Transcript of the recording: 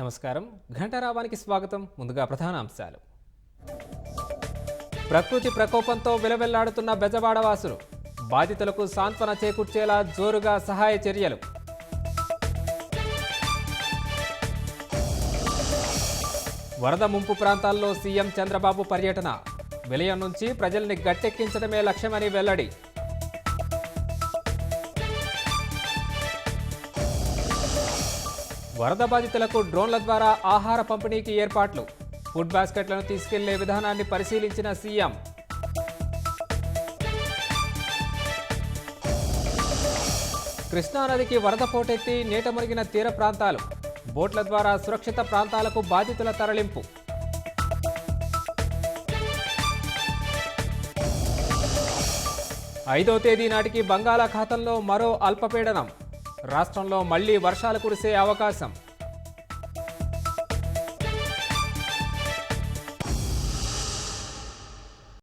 నమస్కారం. ఘంటారావానికి స్వాగతం. ముందుగా ప్రధాన అంశాలు. ప్రకృతి ప్రకోపంతో విలవెల్లాడుతున్న బెజవాడవాసులు. బాధితులకు సాంత్వన చేకూర్చేలా జోరుగా సహాయ చర్యలు. వరద ముంపు ప్రాంతాల్లో సీఎం చంద్రబాబు పర్యటన. విలయం నుంచి ప్రజల్ని గట్టెక్కించడమే లక్ష్యమని వెల్లడి. వరద బాధితులకు డ్రోన్ల ద్వారా ఆహార పంపిణీకి ఏర్పాట్లు. ఫుడ్ బాస్కెట్లను తీసుకెళ్లే విధానాన్ని పరిశీలించిన సీఎం. కృష్ణానదికి వరద పోటెత్తి నీట మునిగిన తీర ప్రాంతాలు. బోట్ల ద్వారా సురక్షిత ప్రాంతాలకు బాధితుల తరలింపు. ఐదో తేదీ నాటికి బంగాళాఖాతంలో మరో అల్పపీడనం. రాష్ట్రంలో మళ్లీ వర్షాలు కురిసే అవకాశం.